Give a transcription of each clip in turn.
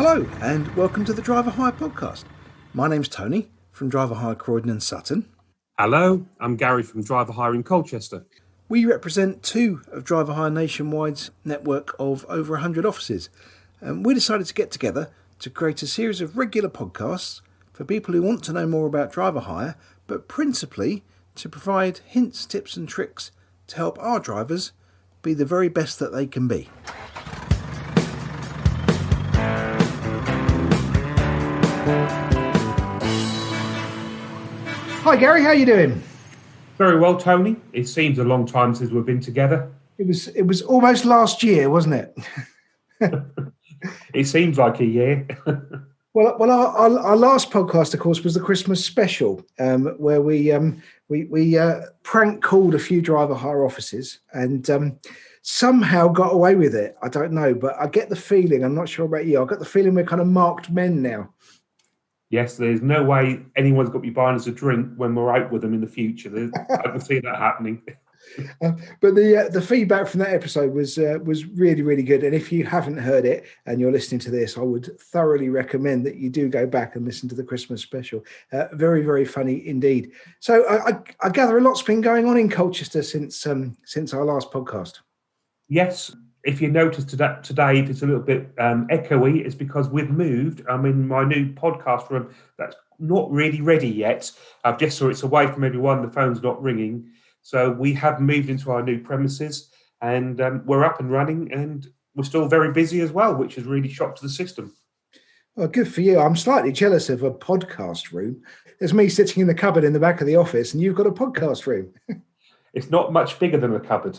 Hello and welcome to the Driver Hire podcast. My name's Tony from Driver Hire Croydon and Sutton. Hello, I'm Gary from Driver Hire in Colchester. We represent two of Driver Hire Nationwide's network of over 100 offices. We decided to get together to create a series of regular podcasts for people who want to know more about driver hire, but principally to provide hints, tips and tricks to help our drivers be the very best that they can be. Hi Gary, how are you doing? Very well, Tony. It seems a long time since we've been together. It was almost last year, wasn't it? It seems like a year. Well, our last podcast, of course, was the Christmas special, where we prank called a few driver hire offices and somehow got away with it. I don't know, but I get the feeling, I'm not sure about you, I got the feeling we're kind of marked men now. Yes, there's no way anyone's got to be buying us a drink when we're out with them in the future. I can see that happening. But the feedback from that episode was really, really good. And if you haven't heard it and you're listening to this, I would thoroughly recommend that you do go back and listen to the Christmas special. Very, very funny indeed. So I gather a lot's been going on in Colchester since our last podcast. Yes. If you notice today, if it's a little bit echoey, it's because we've moved. I'm in my new podcast room that's not really ready yet. I've just saw it's away from everyone. The phone's not ringing. So we have moved into our new premises and we're up and running and we're still very busy as well, which has really shocked the system. Well, good for you. I'm slightly jealous of a podcast room. There's me sitting in the cupboard in the back of the office and you've got a podcast room. It's not much bigger than a cupboard.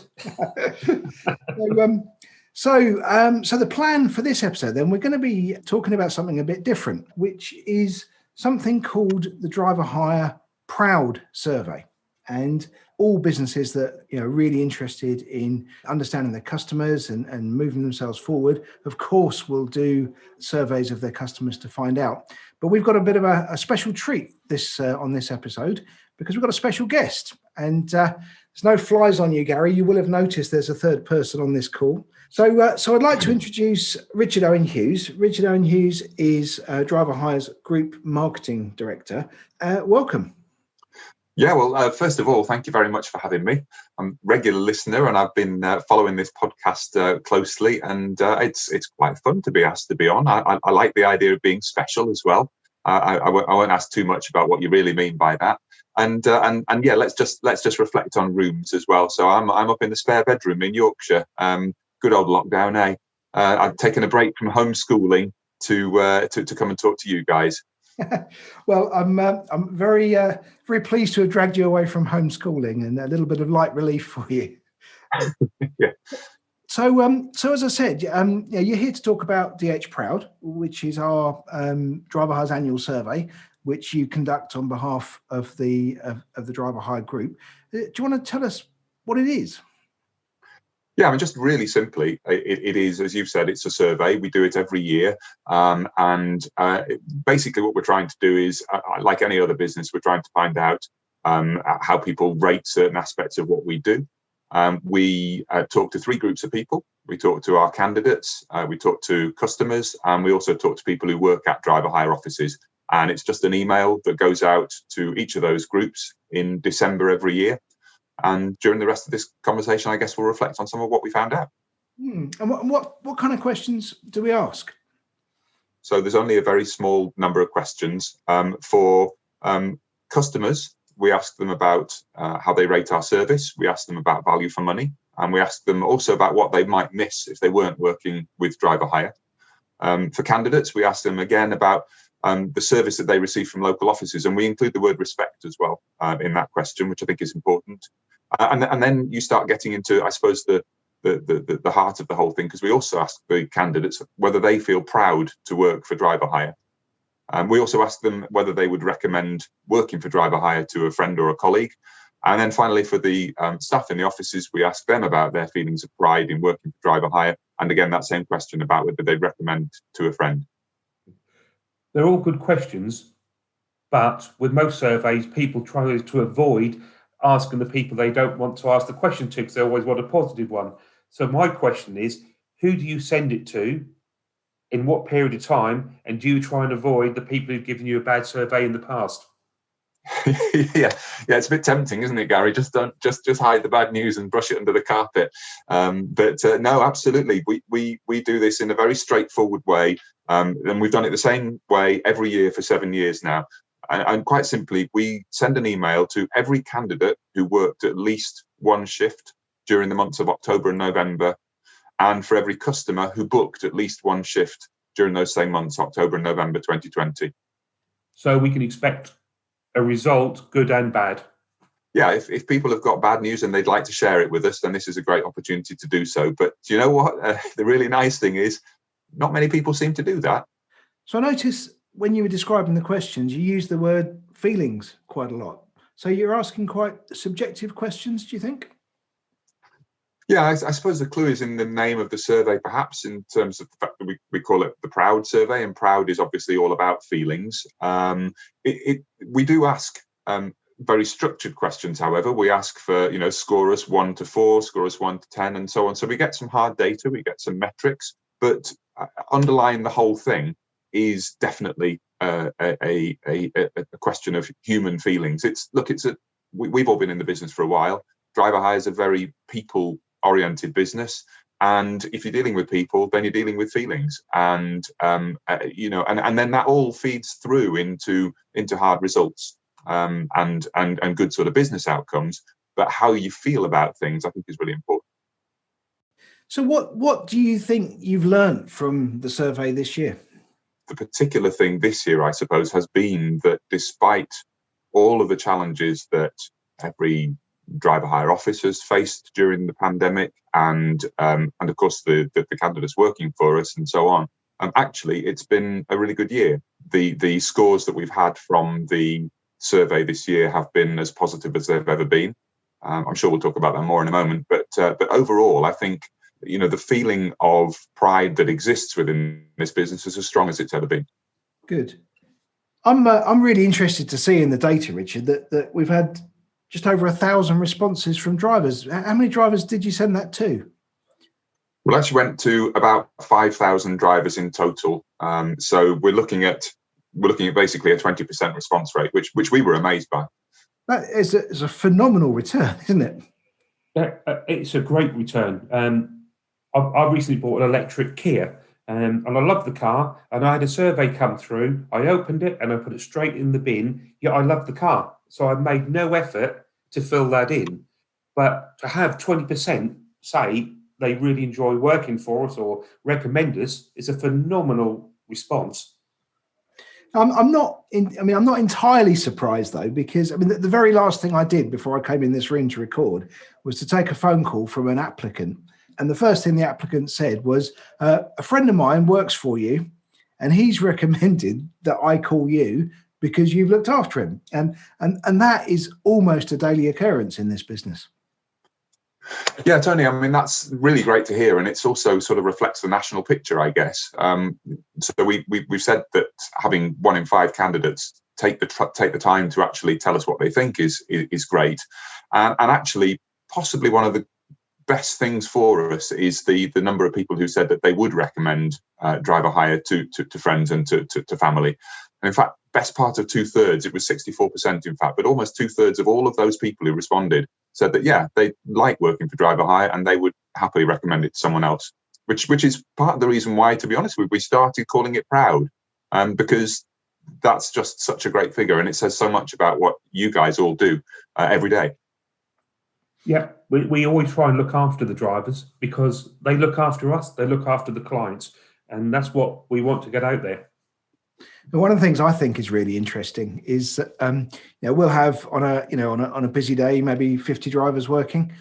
So the plan for this episode, then, we're going to be talking about something a bit different, which is something called the Driver Hire Proud Survey. And all businesses that are really interested in understanding their customers and moving themselves forward, of course, will do surveys of their customers to find out. But we've got a bit of a special treat on this episode because we've got a special guest. And there's no flies on you, Gary. You will have noticed there's a third person on this call. So I'd like to introduce Richard Owen-Hughes. Richard Owen-Hughes is Driver Hire's Group Marketing Director. Welcome. Yeah, well, first of all, thank you very much for having me. I'm a regular listener and I've been following this podcast closely, and it's quite fun to be asked to be on. I like the idea of being special as well. I won't ask too much about what you really mean by that. And yeah, let's just reflect on rooms as well. So I'm up in the spare bedroom in Yorkshire. Good old lockdown, eh? I've taken a break from homeschooling to come and talk to you guys. Well, I'm very very pleased to have dragged you away from homeschooling and a little bit of light relief for you. Yeah. So as I said, you're here to talk about DH Proud, which is our Driver Hire's annual survey, which you conduct on behalf of the Driver Hire Group. Do you want to tell us what it is? Yeah, I mean, just really simply, it is, as you've said, it's a survey. We do it every year. Basically what we're trying to do is, like any other business, we're trying to find out how people rate certain aspects of what we do. We talk to three groups of people. We talk to our candidates, we talk to customers, and we also talk to people who work at driver hire offices. And it's just an email that goes out to each of those groups in December every year. And during the rest of this conversation, I guess we'll reflect on some of what we found out. And what kind of questions do we ask? So there's only a very small number of questions. For customers, we ask them about how they rate our service. We ask them about value for money. And we ask them also about what they might miss if they weren't working with driver hire. For candidates, we ask them again about the service that they receive from local offices. And we include the word respect as well in that question, which I think is important. And then you start getting into, I suppose, the heart of the whole thing, because we also ask the candidates whether they feel proud to work for driver hire. We also ask them whether they would recommend working for driver hire to a friend or a colleague. And then finally, for the staff in the offices, we ask them about their feelings of pride in working for driver hire. And again, that same question about whether they recommend to a friend. They're all good questions, but with most surveys, people try to avoid asking the people they don't want to ask the question to because they always want a positive one. So my question is, who do you send it to in what period of time, and do you try and avoid the people who've given you a bad survey in the past? yeah, it's a bit tempting, isn't it, Gary? Just hide the bad news and brush it under the carpet. But no, absolutely, we do this in a very straightforward way, and we've done it the same way every year for 7 years now. And quite simply, we send an email to every candidate who worked at least one shift during the months of October and November, and for every customer who booked at least one shift during those same months, October and November 2020. So we can expect a result, good and bad. Yeah, if people have got bad news and they'd like to share it with us, then this is a great opportunity to do so. But do you know what? The really nice thing is, not many people seem to do that. So I noticed when you were describing the questions, you used the word feelings quite a lot. So you're asking quite subjective questions, do you think? Yeah, I suppose the clue is in the name of the survey, perhaps, in terms of the fact that we call it the Proud survey, and Proud is obviously all about feelings. We do ask very structured questions, however. We ask for, score us 1 to 4, score us 1 to 10, and so on. So we get some hard data, we get some metrics, but underlying the whole thing is definitely a question of human feelings. We've all been in the business for a while. Driver hire is a very people-oriented business, and if you're dealing with people, then you're dealing with feelings, and and then that all feeds through into hard results and good sort of business outcomes. But how you feel about things, I think, is really important. So what do you think you've learned from the survey this year? The particular thing this year, I suppose, has been that despite all of the challenges that every driver hire office has faced during the pandemic, and of course the candidates working for us and so on, actually it's been a really good year. The scores that we've had from the survey this year have been as positive as they've ever been. I'm sure we'll talk about that more in a moment, but overall, I think the feeling of pride that exists within this business is as strong as it's ever been. Good. I'm really interested to see in the data, Richard, that we've had just over 1,000 responses from drivers. How many drivers did you send that to? We actually went to about 5,000 drivers in total. So we're looking at basically a 20% response rate, which we were amazed by. That is a phenomenal return, isn't it? It's a great return. I recently bought an electric Kia, and I love the car, and I had a survey come through. I opened it and I put it straight in the bin. Yeah, I love the car. So I made no effort to fill that in. But to have 20% say they really enjoy working for us or recommend us is a phenomenal response. I'm not entirely surprised, though, because the very last thing I did before I came in this room to record was to take a phone call from an applicant. And the first thing the applicant said was, a friend of mine works for you and he's recommended that I call you because you've looked after him. And that is almost a daily occurrence in this business. Yeah, Tony, that's really great to hear. And it's also sort of reflects the national picture, I guess. So we've said that having 1 in 5 candidates take the time to actually tell us what they think is great. And actually, possibly one of the best things for us is the number of people who said that they would recommend driver hire to friends and to family. And in fact, best part of 2/3, it was 64%, in fact, but almost 2/3 of all of those people who responded said that, yeah, they like working for driver hire and they would happily recommend it to someone else, which is part of the reason why, to be honest, we started calling it Proud, because that's just such a great figure, and it says so much about what you guys all do every day. Yeah, we always try and look after the drivers because they look after us, they look after the clients, and that's what we want to get out there. And one of the things I think is really interesting is that we'll have on a busy day maybe 50 drivers working,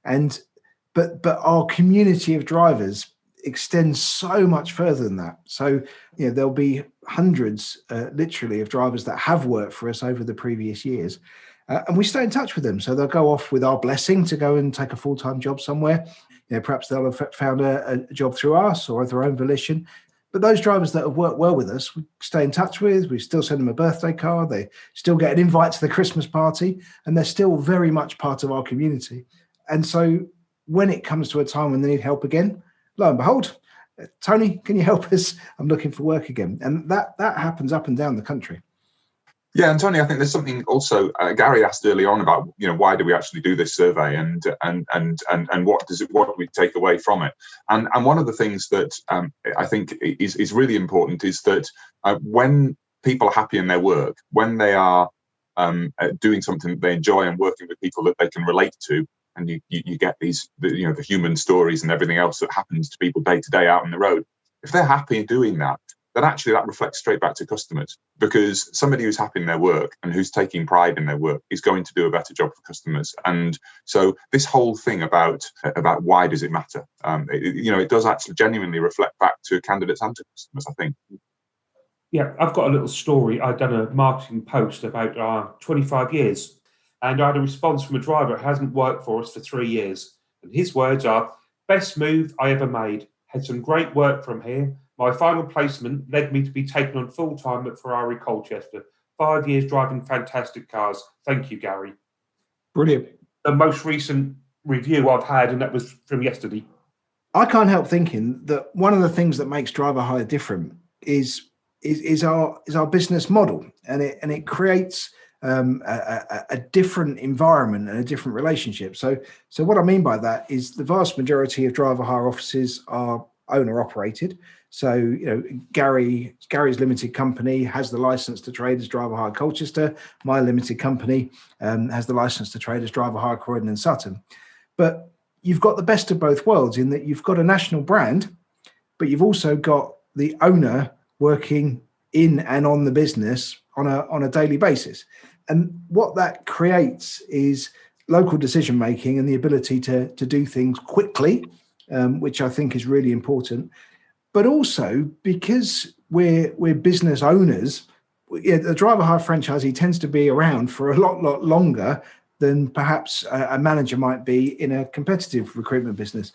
but our community of drivers extends so much further than that. So there'll be hundreds, literally, of drivers that have worked for us over the previous years. And we stay in touch with them. So they'll go off with our blessing to go and take a full-time job somewhere. Perhaps they'll have found a job through us or of their own volition. But those drivers that have worked well with us, we stay in touch with. We still send them a birthday card. They still get an invite to the Christmas party. And they're still very much part of our community. And so when it comes to a time when they need help again, lo and behold, Tony, can you help us? I'm looking for work again. And that happens up and down the country. Yeah, and Tony, I think there's something also Gary asked early on about, why do we actually do this survey, and what do we take away from it? And one of the things that I think is really important is that when people are happy in their work, when they are doing something that they enjoy and working with people that they can relate to, and you get these the human stories and everything else that happens to people day to day out on the road. If they're happy doing that, then actually that reflects straight back to customers, because somebody who's happy in their work and who's taking pride in their work is going to do a better job for customers. And so this whole thing about why does it matter, it does actually genuinely reflect back to candidates and to customers, I think. Yeah, I've got a little story. I've done a marketing post about 25 years, and I had a response from a driver who hasn't worked for us for 3 years. And his words are, "Best move I ever made. Had some great work from here. My final placement led me to be taken on full-time at Ferrari Colchester. 5 years driving fantastic cars. Thank you, Gary." Brilliant. The most recent review I've had, and that was from yesterday. I can't help thinking that one of the things that makes driver hire different is our business model, and it creates a different environment and a different relationship. So what I mean by that is the vast majority of driver hire offices are owner operated. So Gary's limited company has the license to trade as Driver Hire Colchester. My limited company has the license to trade as Driver Hire Croydon and Sutton. But you've got the best of both worlds in that you've got a national brand, but you've also got the owner working in and on the business on a daily basis. And what that creates is local decision making and the ability to do things quickly, which I think is really important. But also because we're business owners, the driver hire franchisee tends to be around for a lot longer than perhaps a manager might be in a competitive recruitment business.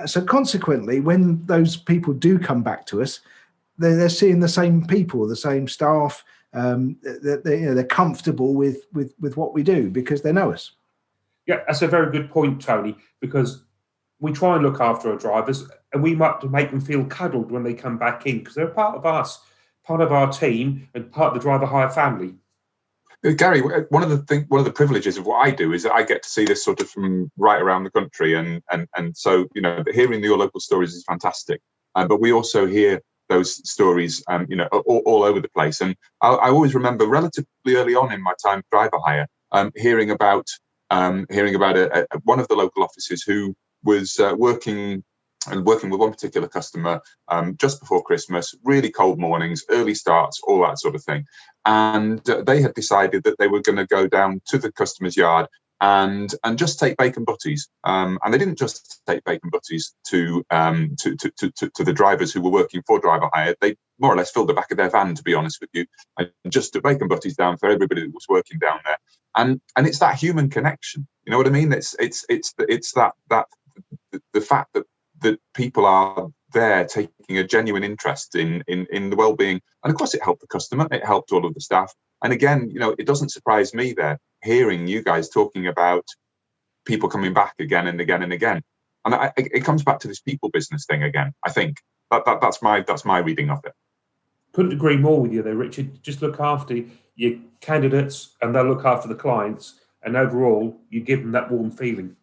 So consequently, when those people do come back to us, they're seeing the same people, the same staff. They're comfortable with what we do because they know us. Yeah, that's a very good point, Tony, because we try and look after our drivers, and we might make them feel cuddled when they come back in because they're part of us, part of our team, and part of the driver hire family. Gary, one of the privileges of what I do is that I get to see this sort of from right around the country, and so hearing your local stories is fantastic. But we also hear those stories, all over the place. And I always remember relatively early on in my time driver hire, hearing about one of the local offices who was working with one particular customer just before Christmas, really cold mornings, early starts, all that sort of thing. And they had decided that they were going to go down to the customer's yard and just take bacon butties. And they didn't just take bacon butties to the drivers who were working for driver hire. They more or less filled the back of their van, to be honest with you, and just took bacon butties down for everybody that was working down there. And it's that human connection. You know what I mean? It's that the fact that people are there taking a genuine interest in the well-being, and of course it helped the customer, it helped all of the staff. And again, it doesn't surprise me there hearing you guys talking about people coming back again and again and again. And it comes back to this people business thing again. I think that's my reading of it. Couldn't agree more with you there, Richard. Just look after your candidates and they'll look after the clients, and overall you give them that warm feeling.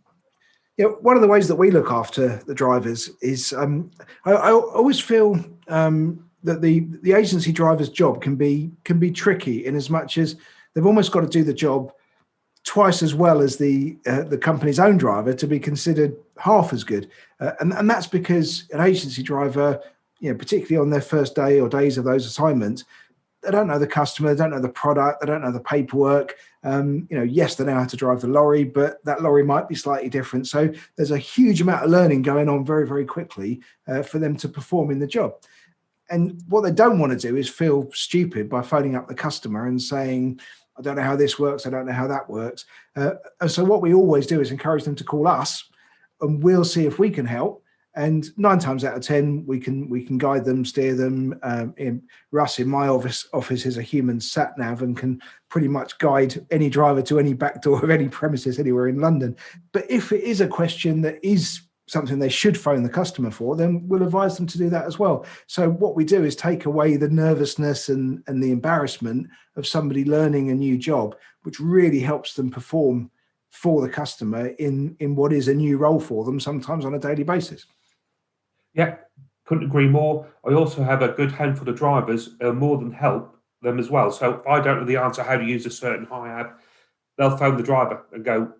Yeah, one of the ways that we look after the drivers is I always feel that the agency driver's job can be tricky in as much as they've almost got to do the job twice as well as the company's own driver to be considered half as good, and that's because an agency driver, particularly on their first day or days of those assignments, they don't know the customer, they don't know the product, they don't know the paperwork. Yes, they know how to drive the lorry, but that lorry might be slightly different. So there's a huge amount of learning going on very, very quickly for them to perform in the job. And what they don't want to do is feel stupid by phoning up the customer and saying, I don't know how this works, I don't know how that works. And so what we always do is encourage them to call us, and we'll see if we can help. And 9 times out of 10, we can guide them, steer them. Russ in my office is a human sat nav and can pretty much guide any driver to any back door of any premises anywhere in London. But if it is a question that is something they should phone the customer for, then we'll advise them to do that as well. So what we do is take away the nervousness and the embarrassment of somebody learning a new job, which really helps them perform for the customer in what is a new role for them, sometimes on a daily basis. Yeah, couldn't agree more. I also have a good handful of drivers more than help them as well. So if I don't know the answer how to use a certain HiAb, they'll phone the driver and go,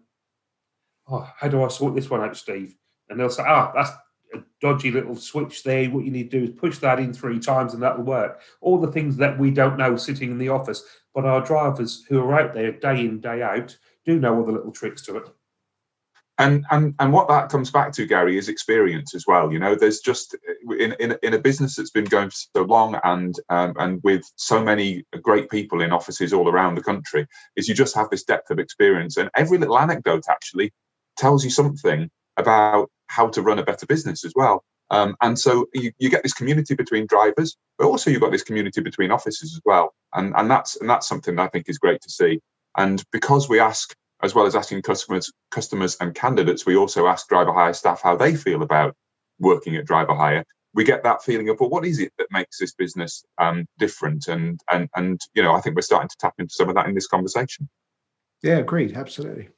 "Oh, how do I sort this one out, Steve?" And they'll say, "That's a dodgy little switch there. What you need to do is push that in 3 times and that'll work." All the things that we don't know sitting in the office, but our drivers who are out there day in, day out do know all the little tricks to it. And what that comes back to, Gary, is experience as well. You know, there's just in a business that's been going for so long and with so many great people in offices all around the country, is you just have this depth of experience, and every little anecdote actually tells you something about how to run a better business as well. And so you get this community between drivers, but also you've got this community between offices as well. And that's something that I think is great to see. And because we ask, as well as asking customers and candidates, we also ask driver hire staff how they feel about working at driver hire. We get that feeling of, well, what is it that makes this business different? And you know, I think we're starting to tap into some of that in this conversation. Yeah, agreed, absolutely.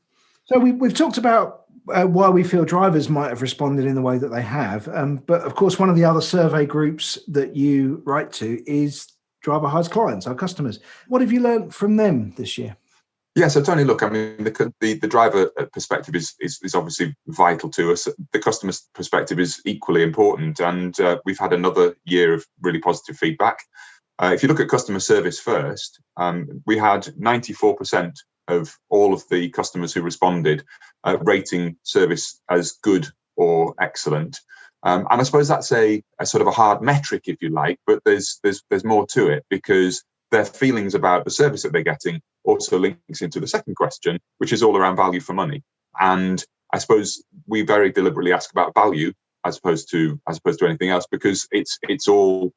So we've talked about why we feel drivers might have responded in the way that they have, but of course, one of the other survey groups that you write to is driver hire's clients, our customers. What have you learned from them this year? Yeah, so Tony, look, I mean, the driver perspective is obviously vital to us. The customer perspective is equally important, and we've had another year of really positive feedback. If you look at customer service first, we had 94% of all of the customers who responded rating service as good or excellent. And I suppose that's a sort of a hard metric, if you like, but there's more to it, because their feelings about the service that they're getting also links into the second question, which is all around value for money. And I suppose we very deliberately ask about value as opposed to anything else, because it's all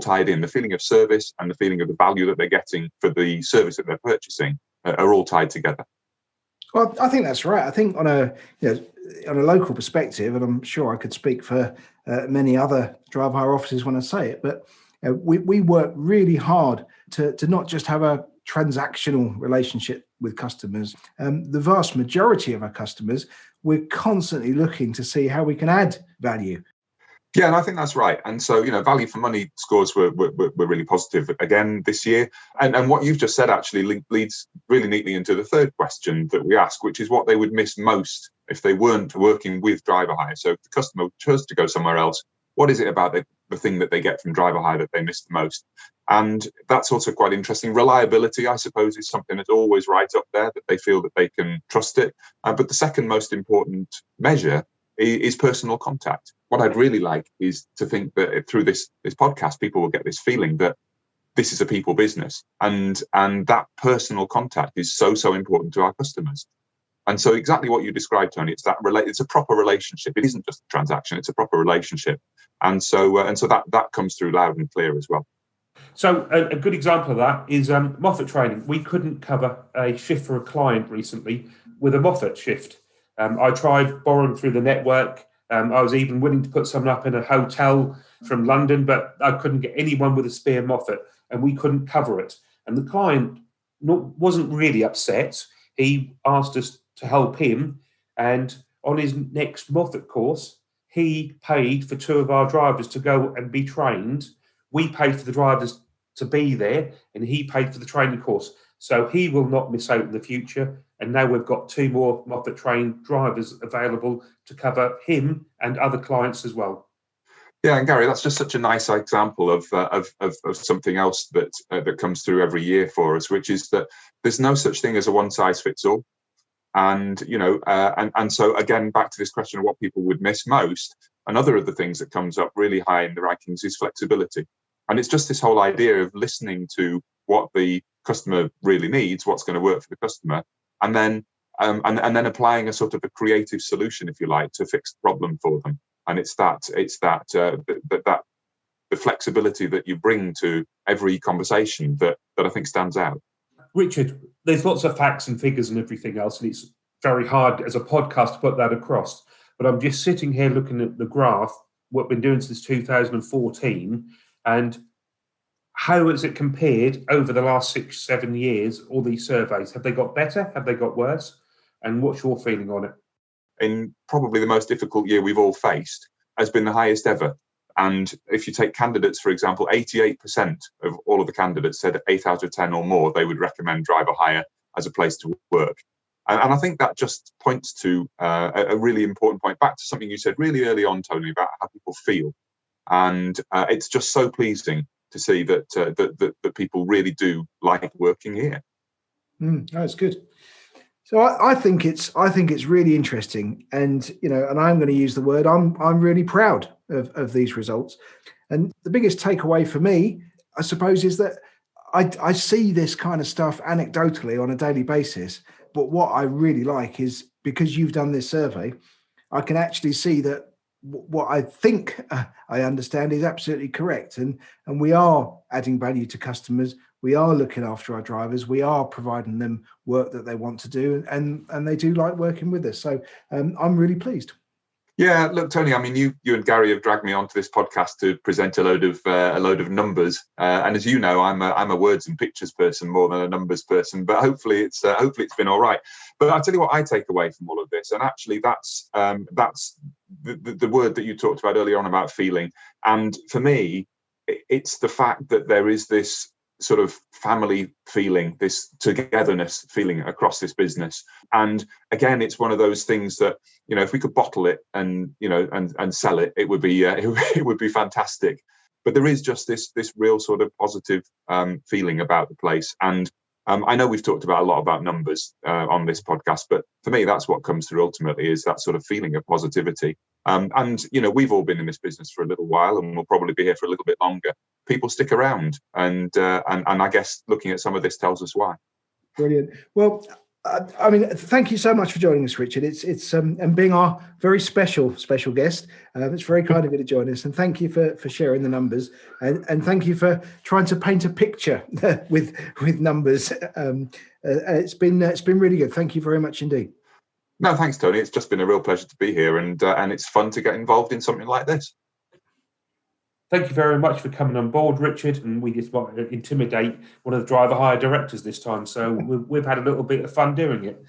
tied in. The feeling of service and the feeling of the value that they're getting for the service that they're purchasing are all tied together. Well, I think that's right. I think on a local perspective, and I'm sure I could speak for many other driver hire offices when I say it, but we work really hard to not just have a transactional relationship with customers. The vast majority of our customers, we're constantly looking to see how we can add value. Yeah, and I think that's right. And so, you know, value for money scores were really positive again this year. And what you've just said actually leads really neatly into the third question that we ask, which is what they would miss most if they weren't working with driver hire. So if the customer chose to go somewhere else, what is it about the thing that they get from driver hire that they miss the most? And that's also quite interesting. Reliability, I suppose, is something that's always right up there, that they feel that they can trust it. But the second most important measure is personal contact. What I'd really like is to think that through this podcast, people will get this feeling that this is a people business, and that personal contact is so important to our customers. And so exactly what you described, Tony, it's a proper relationship. It isn't just a transaction, it's a proper relationship. And so that comes through loud and clear as well. So a good example of that is Moffat training. We couldn't cover a shift for a client recently with a Moffat shift. I tried borrowing through the network. I was even willing to put someone up in a hotel from London, but I couldn't get anyone with a spare Moffat, and we couldn't cover it. And the client wasn't really upset. He asked us to help him, and on his next Moffat course, he paid for 2 of our drivers to go and be trained. We paid for the drivers to be there, and he paid for the training course. So he will not miss out in the future. And now we've got 2 more Moffat trained drivers available to cover him and other clients as well. Yeah, and Gary, that's just such a nice example of something else that comes through every year for us, which is that there's no such thing as a one size fits all. And you know, and so again, back to this question of what people would miss most. Another of the things that comes up really high in the rankings is flexibility, and it's just this whole idea of listening to what the customer really needs, what's going to work for the customer, and then applying a sort of a creative solution, if you like, to fix the problem for them. And it's that the flexibility that you bring to every conversation that I think stands out. Richard, there's lots of facts and figures and everything else, and it's very hard as a podcast to put that across. but I'm just sitting here looking at the graph, what we've been doing since 2014, and how has it compared over the last 6-7 years, all these surveys? Have they got better? Have they got worse? And what's your feeling on it? In probably the most difficult year we've all faced, has been the highest ever. And if you take candidates, for example, 88% of all of the candidates said 8 out of 10 or more, they would recommend driver hire as a place to work. And I think that just points to a really important point, back to something you said really early on, Tony, about how people feel. And it's just so pleasing to see that people really do like working here. That's good. So I think it's really interesting, and and I'm going to use the word. I'm really proud of these results, and the biggest takeaway for me, I suppose, is that I see this kind of stuff anecdotally on a daily basis. But what I really like is, because you've done this survey, I can actually see that what I think I understand is absolutely correct, and we are adding value to customers. We are looking after our drivers. We are providing them work that they want to do, and they do like working with us. So I'm really pleased. Yeah, look, Tony. I mean, you and Gary have dragged me onto this podcast to present a load of numbers, and as you know, I'm a words and pictures person more than a numbers person. But hopefully it's been all right. But I'll tell you what I take away from all of this, and actually that's the word that you talked about earlier on about feeling. And for me, it's the fact that there is this sort of family feeling, this togetherness feeling across this business. And again, it's one of those things that, if we could bottle it and sell it, it would be fantastic. But there is just this real sort of positive feeling about the place. And I know we've talked about a lot about numbers on this podcast, but for me, that's what comes through ultimately, is that sort of feeling of positivity. And we've all been in this business for a little while, and we'll probably be here for a little bit longer. People stick around, and I guess looking at some of this tells us why. Brilliant. Well, I mean, thank you so much for joining us, Richard. It's and being our very special guest. It's very kind of you to join us, and thank you for sharing the numbers, and thank you for trying to paint a picture with numbers. It's been really good. Thank you very much indeed. No, thanks, Tony. It's just been a real pleasure to be here, and it's fun to get involved in something like this. Thank you very much for coming on board, Richard. And we just want to intimidate one of the driver hire directors this time, so we've had a little bit of fun doing it.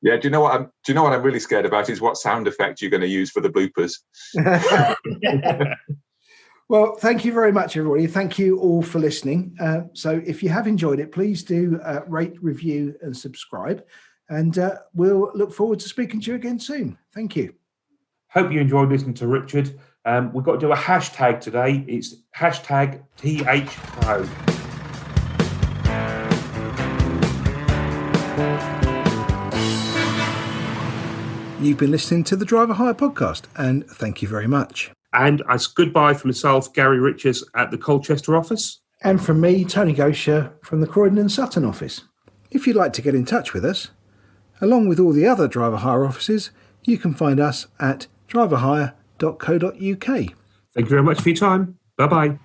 Yeah. Do you know what I'm really scared about is what sound effect you're going to use for the bloopers. Well, thank you very much, everybody. Thank you all for listening. So if you have enjoyed it, please do rate, review, and subscribe. And we'll look forward to speaking to you again soon. Thank you. Hope you enjoyed listening to Richard. We've got to do a hashtag today. It's hashtag THProud. You've been listening to the Driver Hire podcast, and thank you very much. And it's goodbye from myself, Gary Richards, at the Colchester office. And from me, Tony Goacher, from the Croydon and Sutton office. If you'd like to get in touch with us, along with all the other driver hire offices, you can find us at driverhire.co.uk. Thank you very much for your time. Bye-bye.